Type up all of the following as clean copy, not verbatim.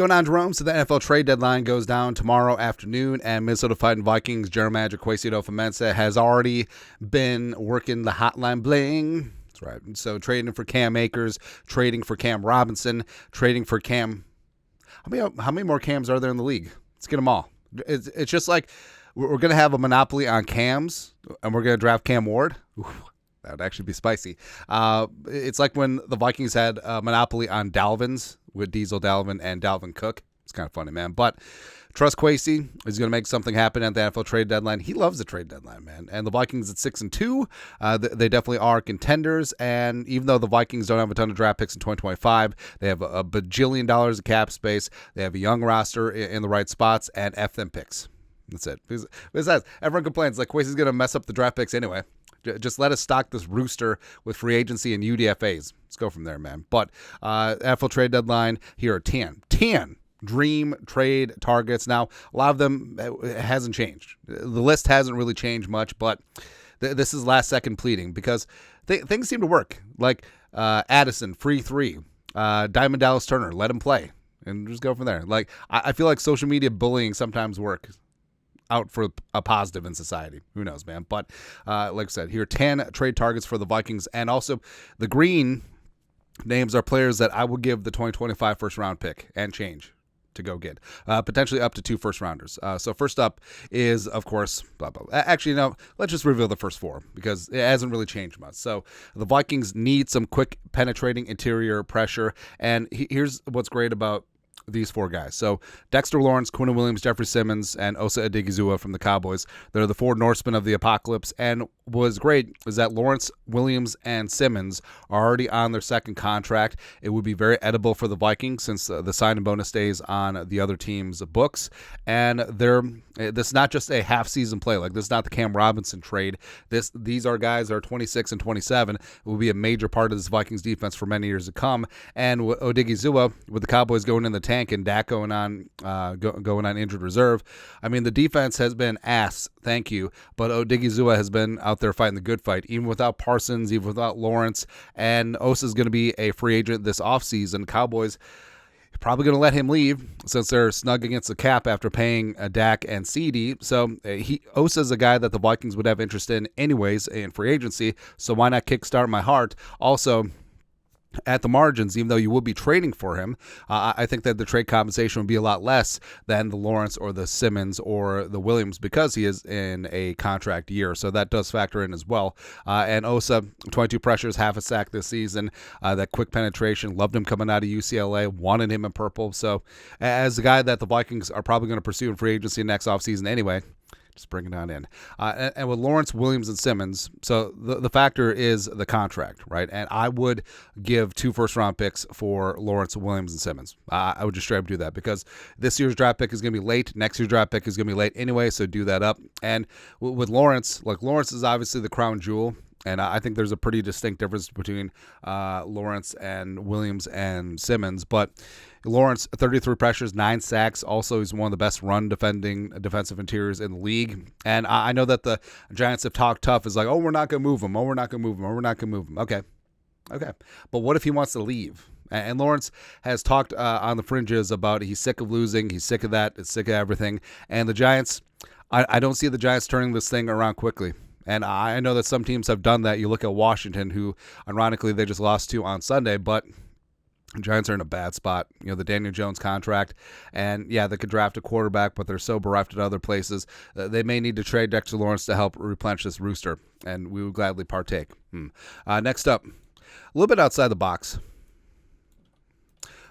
going on, Jerome? So the NFL trade deadline goes down tomorrow afternoon, and Minnesota Fighting Vikings general manager adofo-mensah has already been working the hotline bling. That's right. So trading for Cam Akers, trading for Cam Robinson, trading for Cam. How many more Cams are there in the league? Let's get them all. It's just like we're going to have a monopoly on Cams, and we're going to draft Cam Ward. Ooh, that would actually be spicy. It's like when the Vikings had a monopoly on Dalvins with Diesel Dalvin and Dalvin Cook. It's kind of funny, man. But trust Kwesi is going to make something happen at the NFL trade deadline. He loves the trade deadline, man. And the Vikings at 6-2, they definitely are contenders. And even though the Vikings don't have a ton of draft picks in 2025, they have a bajillion dollars of cap space. They have a young roster in the right spots, and F them picks. That's it. Besides, everyone complains like Kwesi's going to mess up the draft picks anyway. Just let us stock this rooster with free agency and UDFAs. Let's go from there, man. But NFL trade deadline, here are 10 dream trade targets. Now, a lot of them hasn't changed. The list hasn't really changed much, but this is last second pleading because things seem to work. Like Addison, free 3. Diamond Dallas Turner, let him play. And just go from there. Like I feel like social media bullying sometimes works out for a positive in society. Who knows, man? But like I said, here are 10 trade targets for the Vikings. And also the green names are players that I will give the 2025 first round pick and change to go get. Potentially up to 2 first rounders. So first up is, of course, blah, blah, blah. Actually, no, let's just reveal the first 4 because it hasn't really changed much. So the Vikings need some quick penetrating interior pressure. And here's what's great about these 4 guys. So Dexter Lawrence, Quinnen Williams, Jeffrey Simmons, and Osa Odighizuwa from the Cowboys. They're the 4 Norsemen of the apocalypse. And what's great is that Lawrence, Williams, and Simmons are already on their second contract. It would be very edible for the Vikings since the sign-in bonus stays on the other team's books. And this is not just a half-season play. Like, this is not the Cam Robinson trade. These are guys that are 26 and 27. It will be a major part of this Vikings defense for many years to come. And Odighizuwa, with the Cowboys going in the tank and Dak going on injured reserve, I mean, the defense has been ass, thank you, but Odighizuwa has been out there fighting the good fight, even without Parsons, even without Lawrence, and Osa is going to be a free agent this offseason. Cowboys probably going to let him leave since they're snug against the cap after paying Dak and CD. So Osa is a guy that the Vikings would have interest in anyways in free agency, so why not kickstart my heart? Also, at the margins, even though you will be trading for him, I think that the trade compensation would be a lot less than the Lawrence or the Simmons or the Williams because he is in a contract year. So that does factor in as well. And Osa, 22 pressures, half a sack this season. That quick penetration, loved him coming out of UCLA, wanted him in purple. So as a guy that the Vikings are probably going to pursue in free agency next offseason anyway, just bring it on in. And with Lawrence, Williams, and Simmons, so the factor is the contract, right? And I would give 2 first-round picks for Lawrence, Williams, and Simmons. I would just straight up do that because this year's draft pick is going to be late. Next year's draft pick is going to be late anyway, so do that up. And with Lawrence, like Lawrence is obviously the crown jewel. And I think there's a pretty distinct difference between Lawrence and Williams and Simmons. But Lawrence, 33 pressures, 9 sacks. Also, he's one of the best run-defending defensive interiors in the league. And I know that the Giants have talked tough. It's like, oh, we're not going to move him. Oh, we're not going to move him. Oh, we're not going to move him. Okay. But what if he wants to leave? And Lawrence has talked on the fringes about he's sick of losing. He's sick of that. He's sick of everything. And the Giants, I don't see the Giants turning this thing around quickly. And I know that some teams have done that. You look at Washington, who, ironically, they just lost to on Sunday, but the Giants are in a bad spot. You know, the Daniel Jones contract, and yeah, they could draft a quarterback, but they're so bereft at other places. They may need to trade Dexter Lawrence to help replenish this rooster, and we would gladly partake. Next up, a little bit outside the box.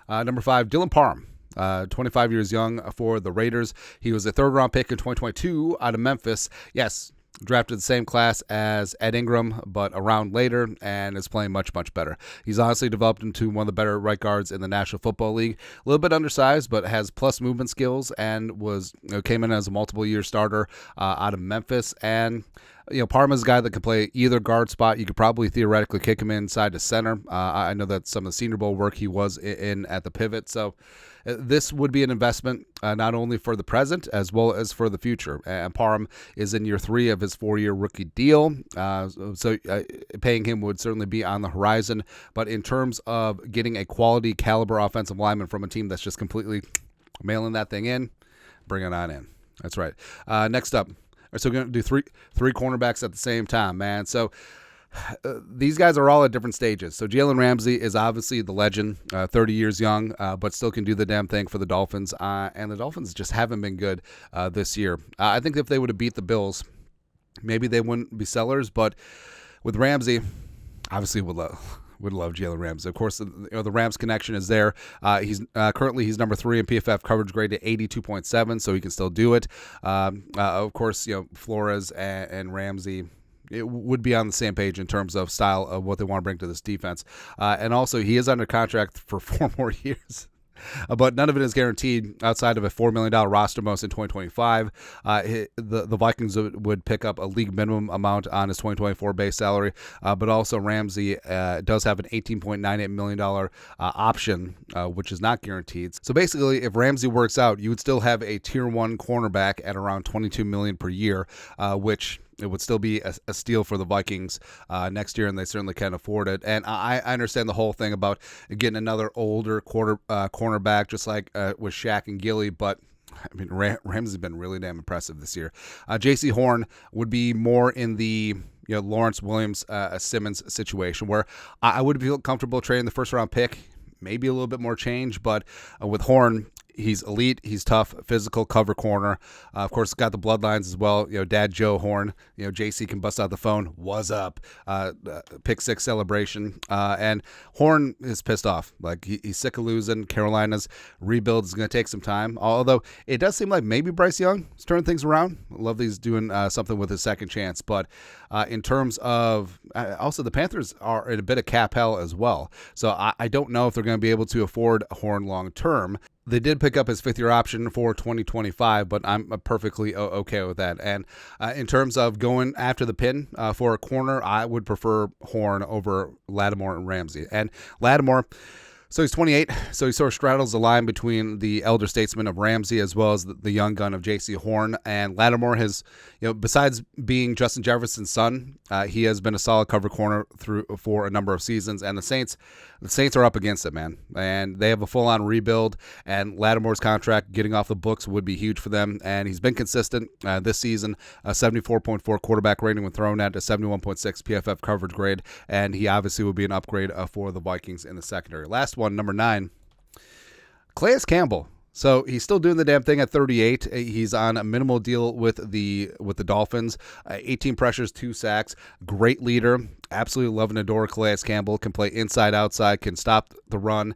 Number 5, Dylan Parham. 25 years young for the Raiders. He was a third-round pick in 2022 out of Memphis. Yes, drafted the same class as Ed Ingram, but a round later, and is playing much, much better. He's honestly developed into one of the better right guards in the National Football League. A little bit undersized, but has plus movement skills, and came in as a multiple-year starter out of Memphis. And Parma's a guy that can play either guard spot. You could probably theoretically kick him inside to center. I know that some of the Senior Bowl work he was in at the pivot, so this would be an investment not only for the present as well as for the future. And Parham is in year 3 of his 4-year rookie deal, so paying him would certainly be on the horizon. But in terms of getting a quality caliber offensive lineman from a team that's just completely Mailing that thing in, bring it on in. That's right. Next up, so we're going to do three cornerbacks at the same time, man. So these guys are all at different stages. So Jalen Ramsey is obviously the legend, 30 years young, but still can do the damn thing for the Dolphins. And the Dolphins just haven't been good this year. I think if they would have beat the Bills, maybe they wouldn't be sellers. But with Ramsey, obviously would love Jalen Ramsey. Of course, the Rams connection is there. He's currently number 3 in PFF coverage grade at 82.7, so he can still do it. Of course, Flores and Ramsey, it would be on the same page in terms of style of what they want to bring to this defense. And also, he is under contract for 4 more years. But none of it is guaranteed outside of a $4 million roster bonus in 2025. The Vikings would pick up a league minimum amount on his 2024 base salary, but also Ramsey does have an $18.98 million option, which is not guaranteed. So basically, if Ramsey works out, you would still have a tier 1 cornerback at around $22 million per year, which it would still be a steal for the Vikings next year, and they certainly can afford it. And I understand the whole thing about getting another older cornerback, just like with Shaq and Gilly, but I mean, Ramsey's been really damn impressive this year. J.C. Horn would be more in the Lawrence Williams Simmons situation, where I would feel comfortable trading the first round pick, maybe a little bit more change, but with Horn, he's elite. He's tough, physical cover corner. Of course, got the bloodlines as well. Dad Joe Horn. JC can bust out the phone. What's up? Pick 6 celebration. And Horn is pissed off. Like he's sick of losing. Carolina's rebuild is going to take some time. Although it does seem like maybe Bryce Young is turning things around. I love that he's doing something with his second chance. But in terms of also the Panthers are in a bit of cap hell as well. So I don't know if they're going to be able to afford Horn long term. They did pick up his 5th-year option for 2025, but I'm perfectly okay with that. And in terms of going after the pin for a corner, I would prefer Horn over Lattimore and Ramsey. And Lattimore, so he's 28, so he sort of straddles the line between the elder statesman of Ramsey as well as the young gun of J.C. Horn. And Lattimore has, besides being Justin Jefferson's son, he has been a solid cover corner for a number of seasons. And the Saints are up against it, man. And they have a full-on rebuild, and Lattimore's contract getting off the books would be huge for them. And he's been consistent this season, a 74.4 quarterback rating when thrown at a 71.6 PFF coverage grade. And he obviously would be an upgrade for the Vikings in the secondary. Last one, number 9, Calais Campbell. So he's still doing the damn thing at 38. He's on a minimal deal with the Dolphins. 18 pressures, 2 sacks. Great leader. Absolutely love and adore Calais Campbell. Can play inside, outside. Can stop the run.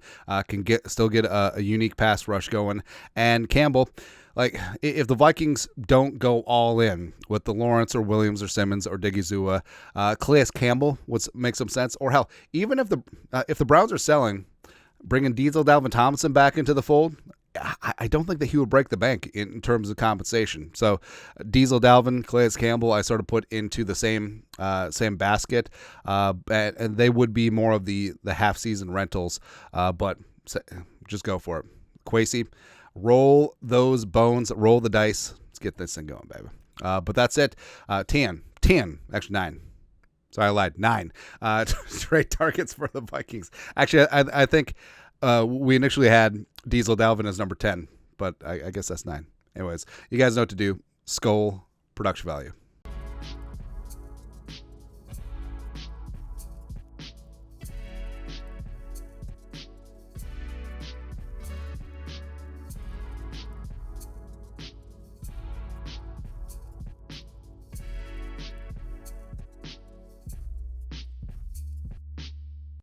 Can still get a unique pass rush going. And Campbell, like, if the Vikings don't go all in with the Lawrence or Williams or Simmons or Digizua, Calais Campbell would make some sense. Or hell, even if the Browns are selling, bringing Diesel Dalvin Tomlinson back into the fold, I don't think that he would break the bank in terms of compensation. So Diesel Dalvin, Calais Campbell, I sort of put into the same basket, and they would be more of the half-season rentals, but just go for it. Kwesi, roll those bones, roll the dice. Let's get this thing going, baby. But that's it. 10, actually 9. Sorry, I lied. 9 trade targets for the Vikings. Actually, I think we initially had Diesel Dalvin as number 10, but I guess that's 9. Anyways, you guys know what to do. Skull production value.